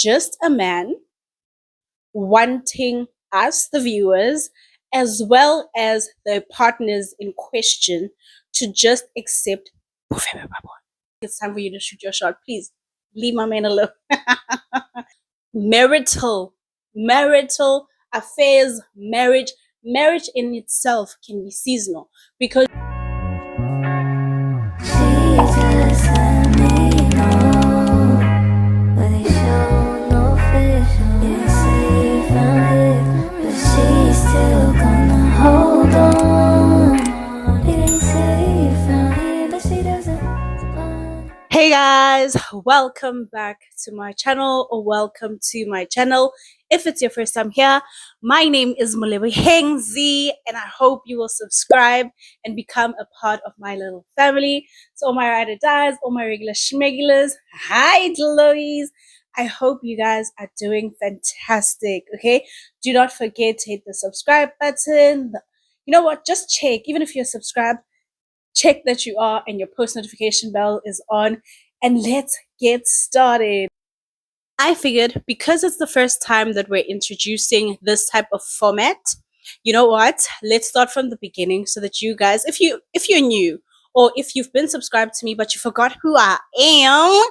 just a man wanting us, the viewers, as well as the partners in question, to just accept it's time for you to shoot your shot. Please leave my man alone. Marital affairs, marriage in itself can be seasonal because hey guys, welcome back to my channel, or welcome to my channel. If it's your first time here, my name is Mondlana Z, and I hope you will subscribe and become a part of my little family. So all my ride or dies, all my regular schmegulars, hi Glowwies. I hope you guys are doing fantastic. Okay, do not forget to hit the subscribe button. You know what, just check, even if you're subscribed, check that you are and your post notification bell is on, and let's get started. I figured because it's the first time that we're introducing this type of format, you know what, let's start from the beginning so that you guys, if you're new, or if you've been subscribed to me but you forgot who I am,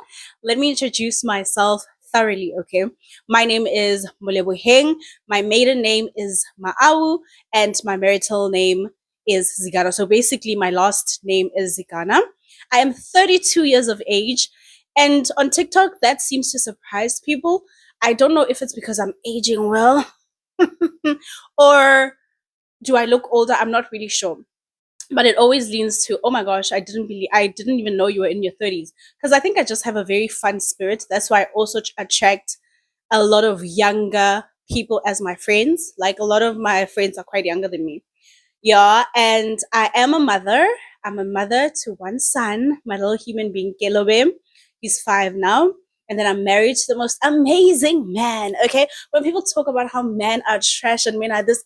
let me introduce myself thoroughly. Okay, my name is Moleboheng, my maiden name is Maawu, and my marital name is Zigana. So basically my last name is Zigana. I am 32 years of age, and on TikTok that seems to surprise people. I don't know if it's because I'm aging well or do I look older? I'm not really sure, but it always leans to, oh my gosh, I didn't even know you were in your 30s, because I think I just have a very fun spirit. That's why I also attract a lot of younger people as my friends. Like, a lot of my friends are quite younger than me. Yeah, and I am a mother. I'm a mother to one son, my little human being Kelobe. He's 5 now. And then I'm married to the most amazing man. Okay, when people talk about how men are trash and men are this,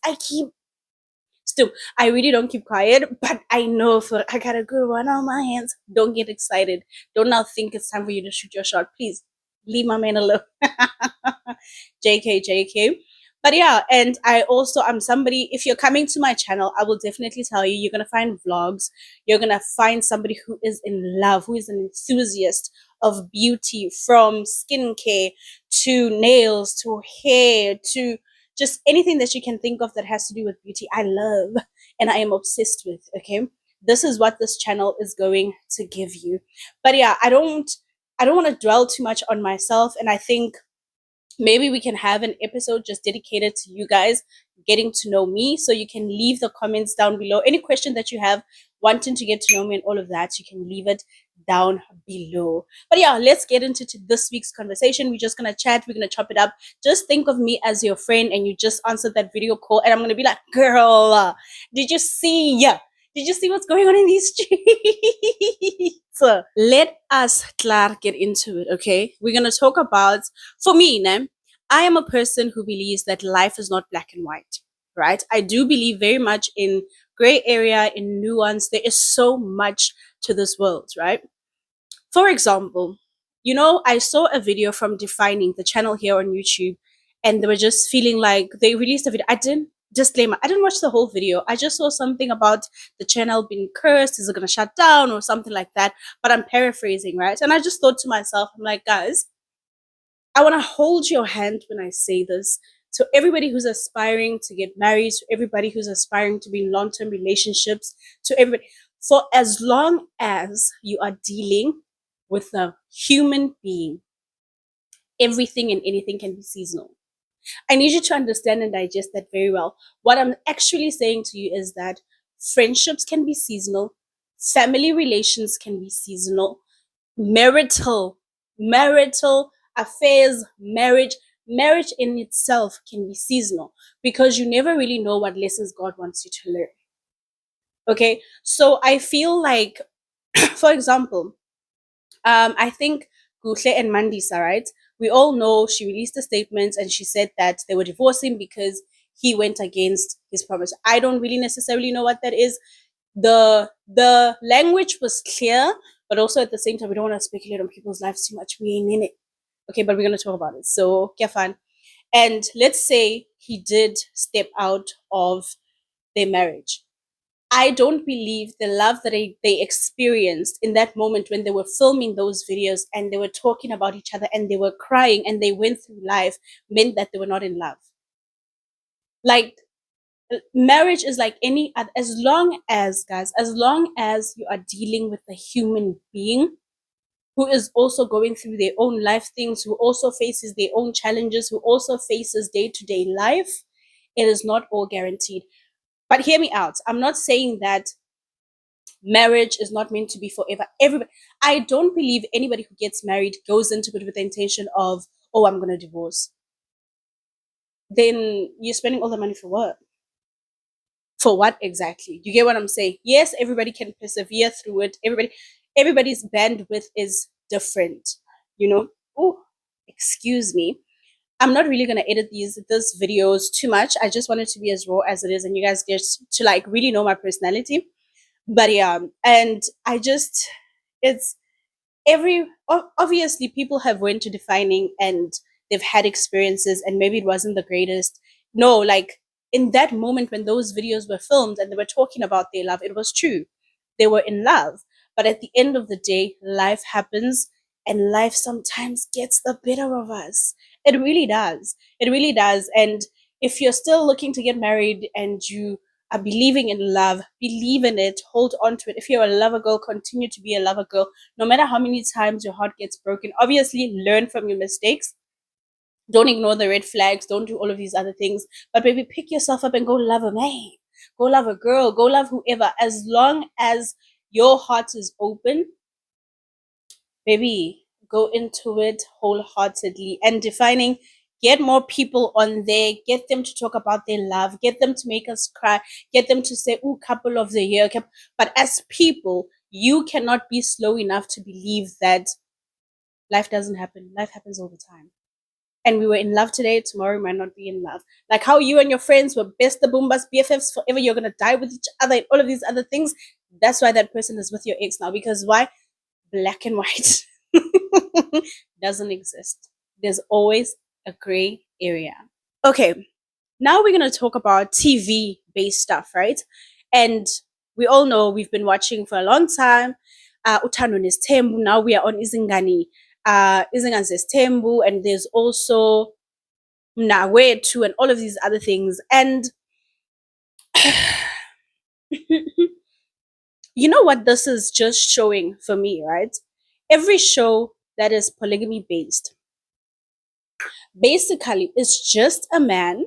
I really don't keep quiet, but I know for I got a good one on my hands. Don't get excited. Don't now think it's time for you to shoot your shot. Please leave my man alone. JK. But yeah, and I'm somebody, if you're coming to my channel, I will definitely tell you, you're going to find vlogs. You're going to find somebody who is in love, who is an enthusiast of beauty, from skincare to nails to hair to just anything that you can think of that has to do with beauty. I love and I am obsessed with. Okay, this is what this channel is going to give you. But yeah, I don't want to dwell too much on myself, and I think maybe we can have an episode just dedicated to you guys getting to know me. So you can leave the comments down below. Any question that you have, wanting to get to know me and all of that, you can leave it down below. But yeah, let's get into this week's conversation. We're just gonna chat, we're gonna chop it up. Just think of me as your friend, and you just answered that video call, and I'm gonna be like, girl, did you see what's going on in these streets? Let us get into it. Okay, we're gonna talk about, for me, I am a person who believes that life is not black and white, right? I do believe very much in gray area, in nuance. There is so much to this world, right? For example, I saw a video from Defining, the channel here on YouTube, and they were just feeling like they released a video. Disclaimer, I didn't watch the whole video. I just saw something about the channel being cursed. Is it going to shut down or something like that? But I'm paraphrasing, right? And I just thought to myself, I'm like, guys, I want to hold your hand when I say this. To everybody who's aspiring to get married, to everybody who's aspiring to be in long-term relationships, to everybody, for as long as you are dealing with a human being, everything and anything can be seasonal. I need you to understand and digest that very well. What I'm actually saying to you is that friendships can be seasonal, family relations can be seasonal, marital affairs, marriage in itself can be seasonal, because you never really know what lessons God wants you to learn. Okay, so I feel like, for example, I think Guhle and Mandisa, right? We all know she released a statement and she said that they were divorcing because he went against his promise. I don't really necessarily know what that is. The language was clear, but also at the same time, we don't want to speculate on people's lives too much. We ain't in it. Okay, but we're gonna talk about it. So Kefan. And let's say he did step out of their marriage. I don't believe the love that they experienced in that moment when they were filming those videos and they were talking about each other and they were crying and they went through life meant that they were not in love. Like, marriage is like any other, as long as, guys, as long as you are dealing with a human being who is also going through their own life things, who also faces their own challenges, who also faces day-to-day life, it is not all guaranteed. But hear me out. I'm not saying that marriage is not meant to be forever. Everybody, I don't believe anybody who gets married goes into it with the intention of, oh, I'm going to divorce. Then you're spending all the money for what? For what exactly? You get what I'm saying? Yes, everybody can persevere through it. Everybody's bandwidth is different. You know? Oh, excuse me. I'm not really gonna edit these videos too much. I just want it to be as raw as it is, and you guys get to like really know my personality. But yeah, and I just it's obviously people have went to defining and they've had experiences and maybe it wasn't the greatest. No, like in that moment when those videos were filmed and they were talking about their love, it was true, they were in love. But at the end of the day, life happens, and life sometimes gets the better of us. It really does. It really does. And if you're still looking to get married and you are believing in love, believe in it, hold on to it. If you're a lover girl, continue to be a lover girl, no matter how many times your heart gets broken. Obviously, learn from your mistakes. Don't ignore the red flags. Don't do all of these other things. But baby, pick yourself up and go love a man. Go love a girl. Go love whoever. As long as your heart is open, baby, go into it wholeheartedly and defining. Get more people on there. Get them to talk about their love. Get them to make us cry. Get them to say, "Ooh, couple of the year." But as people, you cannot be slow enough to believe that life doesn't happen. Life happens all the time. And we were in love today, tomorrow we might not be in love. Like how you and your friends were best the boombas, BFFs forever, you're gonna die with each other and all of these other things. That's why that person is with your ex now. Because why? Black and white doesn't exist. There's always a gray area. Okay, now we're gonna talk about TV based stuff, right? And we all know we've been watching for a long time. Utano Nestembu. Now we are on Izingani. Izingani Nestembu, and there's also Nawe too, and all of these other things. And you know what this is just showing for me, right? Every show that is polygamy based basically is just a man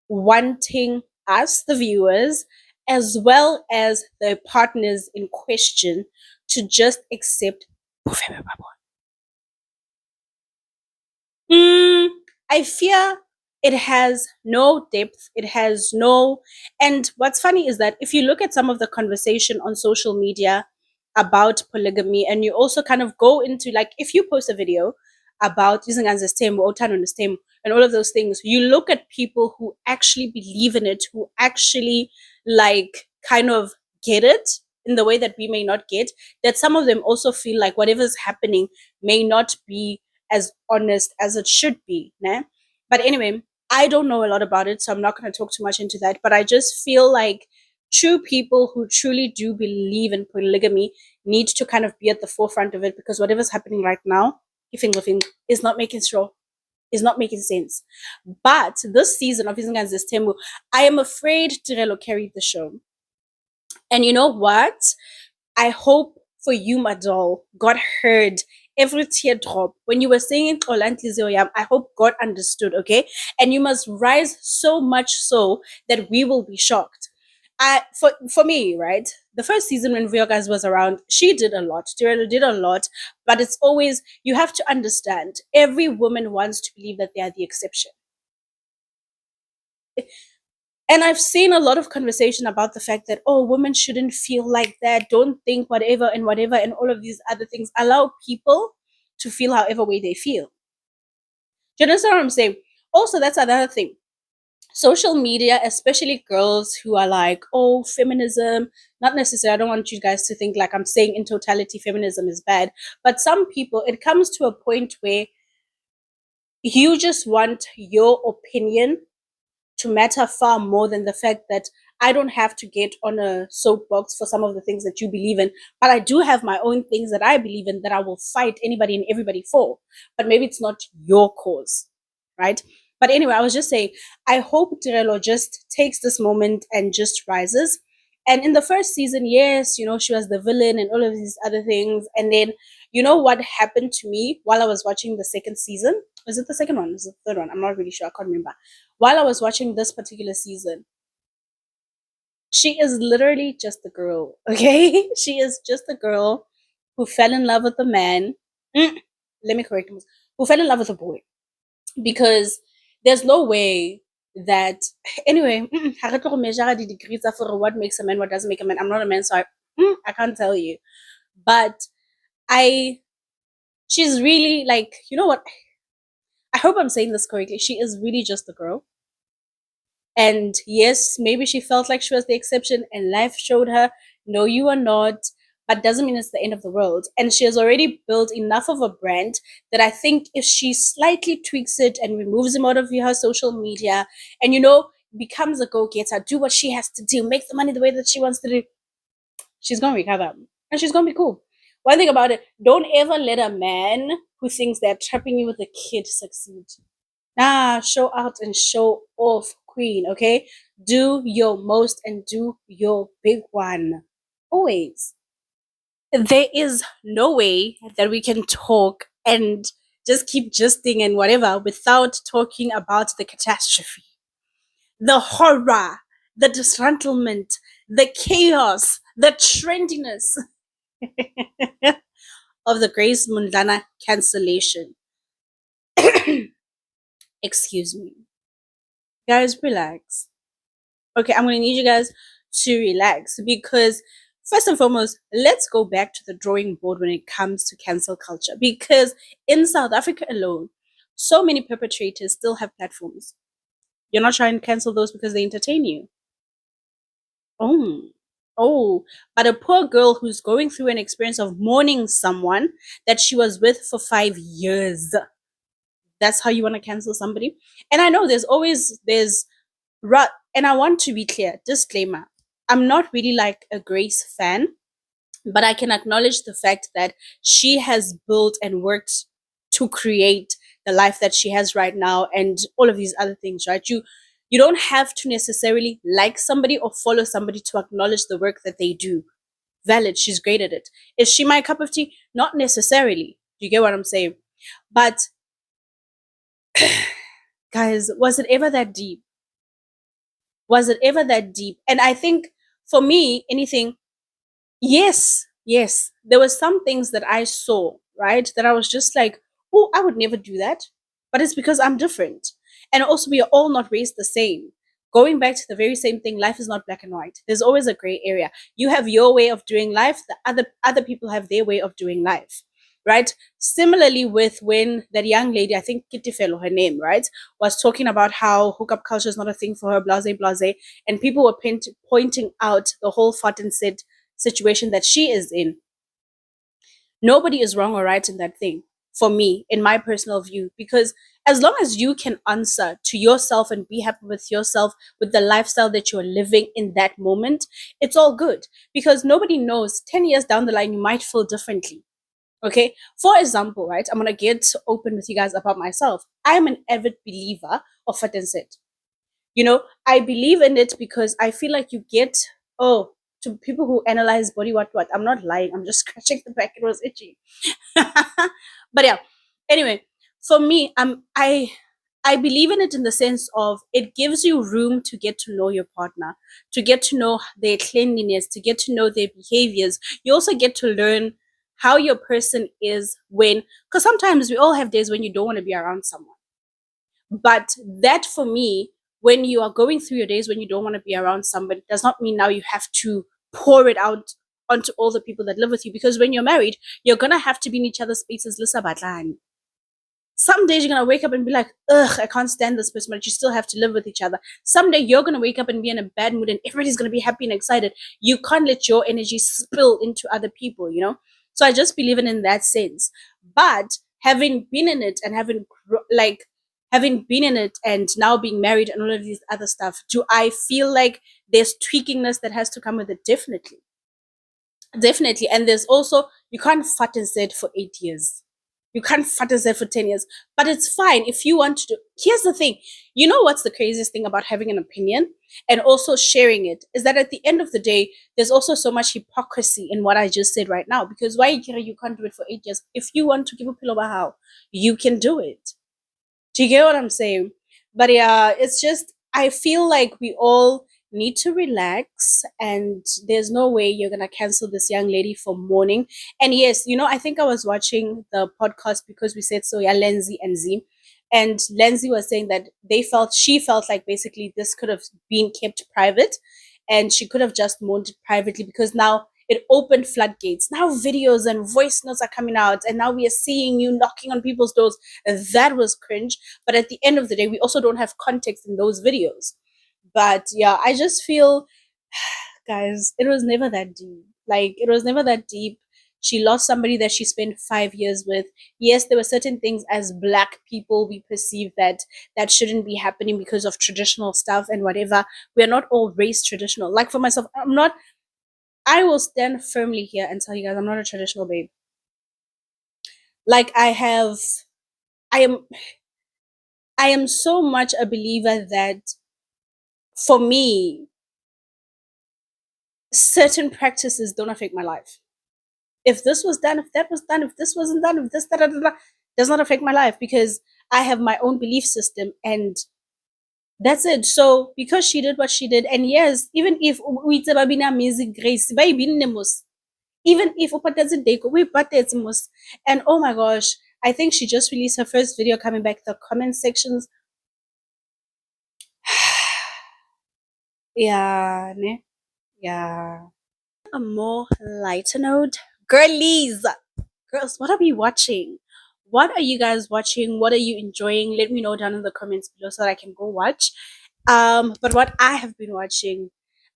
wanting us, the viewers, as well as the partners in question, to just accept. Mm, I fear it has no depth. It has no. And what's funny is that if you look at some of the conversation on social media about polygamy, and you also kind of go into, like, if you post a video about using as a stem or turn on the stem and all of those things, you look at people who actually believe in it, who actually like kind of get it in the way that we may not get, that some of them also feel like whatever's happening may not be as honest as it should be. Né? But anyway, I don't know a lot about it, so I'm not going to talk too much into that. But I just feel like true people who truly do believe in polygamy need to kind of be at the forefront of it, because whatever's happening right now, is not making sure, is not making sense. But this season of Izingan's Tembu, I am afraid Tirelo carried the show. And you know what? I hope for you, my doll, God heard every teardrop when you were singing Xola. I hope God understood, okay? And you must rise so much so that we will be shocked. For me, right? The first season when Viogas was around, she did a lot. Tirelo did a lot, but it's always, you have to understand, every woman wants to believe that they are the exception. And I've seen a lot of conversation about the fact that, oh, women shouldn't feel like that, don't think whatever, and all of these other things. Allow people to feel however way they feel. Do you understand what I'm saying? Also, that's another thing. Social media, especially girls who are like, oh, feminism, not necessarily, I don't want you guys to think like I'm saying in totality feminism is bad, but some people, it comes to a point where You just want your opinion to matter far more than the fact that I don't have to get on a soapbox for some of the things that you believe in, but I do have my own things that I believe in that I will fight anybody and everybody for. But maybe it's not your cause, right? But anyway, I was just saying, I hope Tirelo just takes this moment and just rises. And in the first season, yes, she was the villain and all of these other things. And then, what happened to me while I was watching the second season? Was it the second one? Was it the third one? I'm not really sure. I can't remember. While I was watching this particular season, she is literally just a girl, okay? She is just a girl who fell in love with a man. Let me correct him. Who fell in love with a boy. Because there's no way that, anyway, ha re tlo go measure the degrees for what makes a man, what doesn't make a man. I'm not a man, so I can't tell you. But I, she's really like, you know what? I hope I'm saying this correctly. She is really just a girl. And yes, maybe she felt like she was the exception, and life showed her, no, you are not, but doesn't mean it's the end of the world. And she has already built enough of a brand that I think if she slightly tweaks it and removes him out of her social media and, becomes a go getter, do what she has to do, make the money the way that she wants to do, she's going to recover and she's going to be cool. One thing about it, don't ever let a man who thinks they're trapping you with a kid succeed. Nah, show out and show off, queen, okay? Do your most and do your big one. Always. There is no way that we can talk and just keep justing and whatever without talking about the catastrophe, the horror, the disgruntlement, the chaos, the trendiness of the Grace Mondlana cancellation. Excuse me. Guys, relax. Okay, I'm going to need you guys to relax because, first and foremost, let's go back to the drawing board when it comes to cancel culture. Because in South Africa alone, so many perpetrators still have platforms. You're not trying to cancel those because they entertain you. Oh, oh, but a poor girl who's going through an experience of mourning someone that she was with for 5 years. That's how you want to cancel somebody? And I know there's and I want to be clear, disclaimer, I'm not really like a Grace fan, but I can acknowledge the fact that she has built and worked to create the life that she has right now and all of these other things, right? You don't have to necessarily like somebody or follow somebody to acknowledge the work that they do. Valid, she's great at it. Is she my cup of tea? Not necessarily. Do you get what I'm saying? But guys, was it ever that deep? Was it ever that deep? And I think for me, anything, yes, there were some things that I saw, right? That I was just like, oh, I would never do that. But it's because I'm different. And also, we are all not raised the same. Going back to the very same thing, life is not black and white. There's always a gray area. You have your way of doing life, the other people have their way of doing life. Right? Similarly, with when that young lady, I think Kitifelo, her name, right, was talking about how hookup culture is not a thing for her, blase, blase, and people were pointing out the whole fought and said situation that she is in. Nobody is wrong or right in that thing, for me, in my personal view, because as long as you can answer to yourself and be happy with yourself, with the lifestyle that you're living in that moment, it's all good. Because nobody knows, 10 years down the line, you might feel differently. Okay, for example, right, I'm gonna get open with you guys about myself. I'm an avid believer of fat and sit. I believe in it because I feel like you get, oh, to people who analyze body, what. I'm not lying. I'm just scratching the back. It was itchy. But yeah, anyway, for me, I believe in it in the sense of it gives you room to get to know your partner, to get to know their cleanliness, to get to know their behaviors. You also get to learn how your person is because sometimes we all have days when you don't want to be around someone. But that for me, when you are going through your days when you don't want to be around somebody, does not mean now you have to pour it out onto all the people that live with you. Because when you're married, you're going to have to be in each other's spaces. Lisa Batlan. Some days you're going to wake up and be like, ugh, I can't stand this person, but you still have to live with each other. Someday you're going to wake up and be in a bad mood and everybody's going to be happy and excited. You can't let your energy spill into other people, So I just believe in that sense. But having been in it and having having been in it and now being married and all of these other stuff, do I feel like there's tweakingness that has to come with it? Definitely. Definitely. And there's also, you can't fat and sit for 8 years. You can't fat and sit for 10 years. But it's fine if you want to do. Here's the thing. You know what's the craziest thing about having an opinion and also sharing it is that at the end of the day, there's also so much hypocrisy in what I just said right now. Because why you can't do it for 8 years? If you want to give a pillow how, you can do it. Do you get what I'm saying? But yeah, it's just, I feel like we all need to relax, and there's no way you're gonna cancel this young lady for mourning. And yes, I think I was watching the podcast because we said so, yeah, Lindsay and Z. And Lindsay was saying that she felt like basically this could have been kept private and she could have just mourned it privately because now it opened floodgates. Now videos and voice notes are coming out, and now we are seeing you knocking on people's doors. That was cringe. But at the end of the day, we also don't have context in those videos. But yeah, I just feel, guys, it was never that deep. Like, it was never that deep. She lost somebody that she spent 5 years with. Yes, there were certain things as black people we perceive that shouldn't be happening because of traditional stuff and whatever. We are not all race traditional. Like for myself, I will stand firmly here and tell you guys I'm not a traditional babe. Like I am I am so much a believer that for me, certain practices don't affect my life. If this was done, if that was done, if this wasn't done, if this da, da, da, da, does not affect my life because I have my own belief system and that's it. So because she did what she did, and yes, even if we music grace, even if upatazi deko, we most. And oh my gosh, I think she just released her first video coming back. The comment sections, yeah, ne? Yeah. A more lighter note, girlies, girls, what are we watching? What are you guys watching? What are you enjoying? Let me know down in the comments below so that I can go watch. But what I have been watching,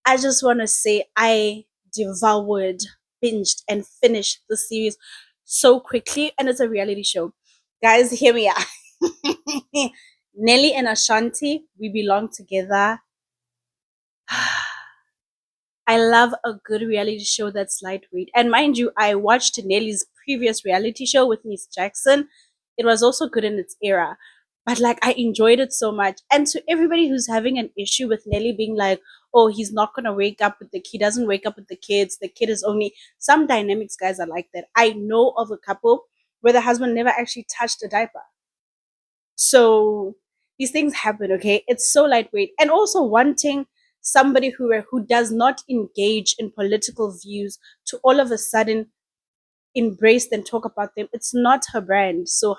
I just want to say I devoured, binged, and finished the series so quickly, and it's a reality show. Guys, hear me out. Nelly and Ashanti, we belong together. I love a good reality show that's lightweight. And mind you, I watched Nelly's previous reality show with Miss Jackson. It was also good in its era. But like I enjoyed it so much. And to everybody who's having an issue with Nelly being like, oh, he's not gonna wake up with he doesn't wake up with the kids. The kid is only some dynamics guys are like that. I know of a couple where the husband never actually touched a diaper. So these things happen, okay? It's so lightweight. And also wanting somebody who does not engage in political views to all of a sudden embrace and talk about them. It's not her brand. So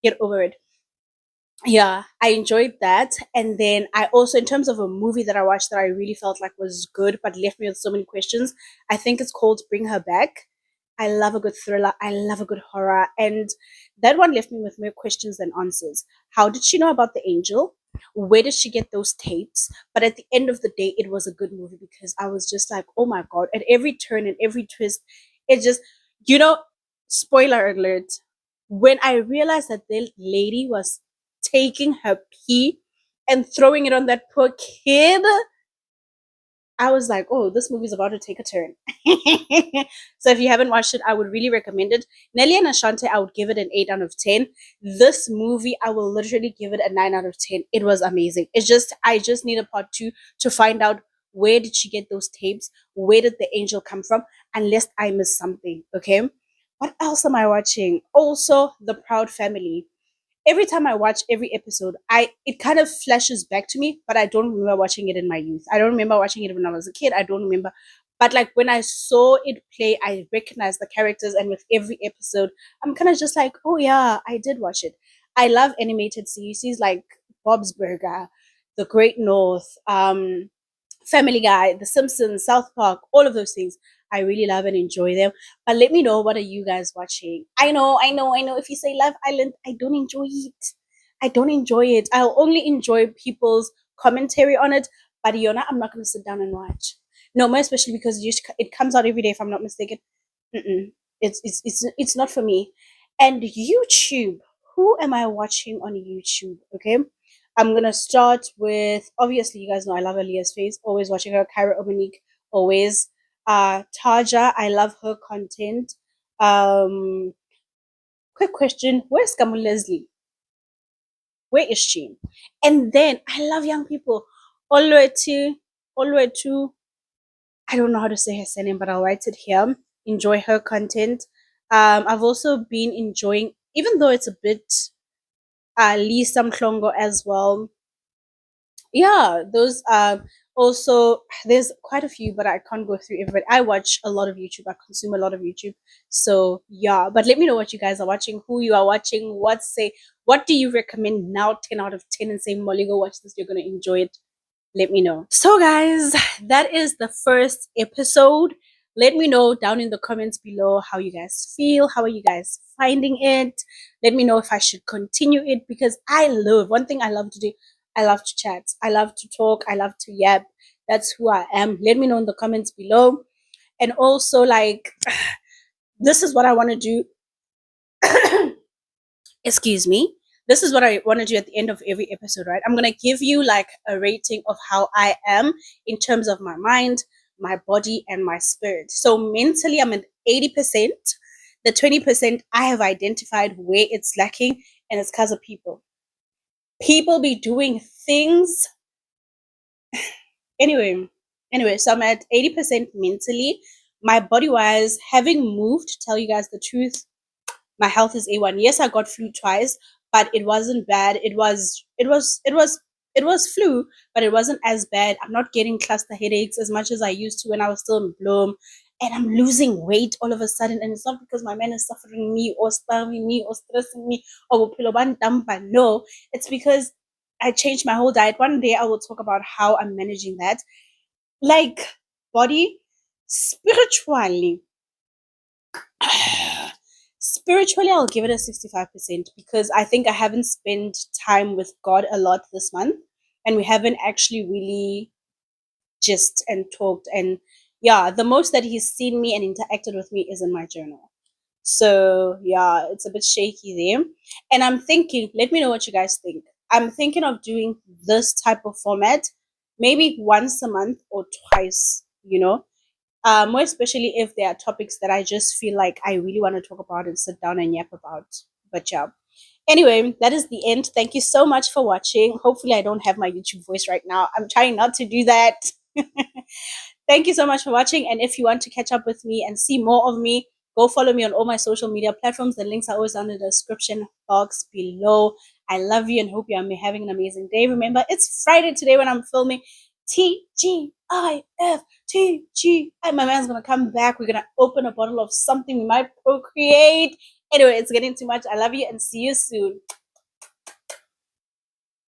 get over it. Yeah, I enjoyed that. And then I also, in terms of a movie that I watched that I really felt like was good but left me with so many questions, I think it's called Bring Her Back. I love a good thriller. I love a good horror. And that one left me with more questions than answers. How did she know about the angel? Where did she get those tapes? But at the end of the day, it was a good movie because I was just like, oh my God, at every turn and every twist, it just, you know, spoiler alert, when I realized that the lady was taking her pee and throwing it on that poor kid, I was like, oh, this movie's about to take a turn. So if you haven't watched it, I would really recommend it. Nelly and Ashante, I would give it an 8 out of 10. This movie, I will literally give it a 9 out of 10. It was amazing. I just need a part 2 to find out where did she get those tapes? Where did the angel come from? Unless I missed something, okay? What else am I watching? Also, The Proud Family. Every time I watch every episode, it kind of flashes back to me, but I don't remember watching it in my youth. I don't remember watching it when I was a kid. I don't remember. But like when I saw it play, I recognized the characters, and with every episode, I'm kind of just like, oh yeah, I did watch it. I love animated series like Bob's Burger, The Great North, Family Guy, The Simpsons, South Park, all of those things. I really love and enjoy them. But let me know, what are you guys watching? I know. If you say Love Island, I don't enjoy it. I don't enjoy it. I'll only enjoy people's commentary on it. But Yona, I'm not going to sit down and watch. No, more especially because it comes out every day, if I'm not mistaken. Mm-mm. It's not for me. And YouTube. who am I watching on YouTube? Okay. I'm gonna start with, obviously you guys know I love Aaliyah's face, always watching her. Kyra Omanique, always. Taja, I love her content. Um Quick question, where's Kamu Leslie? Where is she? And then I love young people. Oluetu, Oluetu, I don't know how to say her surname, but I'll write it here. Enjoy her content. I've also been enjoying, even though it's a bit Lisa Mhlongo as well. Yeah, those also there's quite a few, but I can't go through everybody. I watch a lot of YouTube. I consume a lot of YouTube. So yeah, but let me know what you guys are watching, who you are watching, what do you recommend now, 10 out of 10, and say, Molly, go watch this, you're gonna enjoy it. Let me know. So, guys, that is the first episode. Let me know down in the comments below how you guys feel. How are you guys finding it? Let me know if I should continue it, because one thing I love to do. I love to chat. I love to talk. I love to yap. That's who I am. Let me know in the comments below. And also, like, this is what I want to do. Excuse me. This is what I want to do at the end of every episode, right? I'm going to give you like a rating of how I am in terms of my mind, my body, and my spirit. So mentally, I'm at 80%. The 20%, I have identified where it's lacking, and it's because of people. People be doing things. Anyway, so I'm at 80% mentally. My body wise, having moved, to tell you guys the truth, my health is A1. Yes, I got flu twice, but it wasn't bad. It was flu, but it wasn't as bad. I'm not getting cluster headaches as much as I used to when I was still in Bloom. And I'm losing weight all of a sudden. And it's not because my man is suffering me or starving me or stressing me or bophelo ba ntampa. No, it's because I changed my whole diet. One day I will talk about how I'm managing that. Like, body, spiritually. Spiritually, I'll give it a 65%, because I think I haven't spent time with God a lot this month, and we haven't actually really just and talked. And yeah, the most that he's seen me and interacted with me is in my journal. So yeah, it's a bit shaky there. And I'm thinking, let me know what you guys think. I'm thinking of doing this type of format maybe once a month or twice, more especially if there are topics that I just feel like I really want to talk about and sit down and yap about. But yeah. Anyway, that is the end. Thank you so much for watching. Hopefully, I don't have my YouTube voice right now. I'm trying not to do that. Thank you so much for watching. And if you want to catch up with me and see more of me, go follow me on all my social media platforms. The links are always down in the description box below. I love you and hope you are having an amazing day. Remember, it's Friday today when I'm filming. TGIF. My man's gonna come back. We're gonna open a bottle of something we might procreate. Anyway, it's getting too much. I love you and see you soon.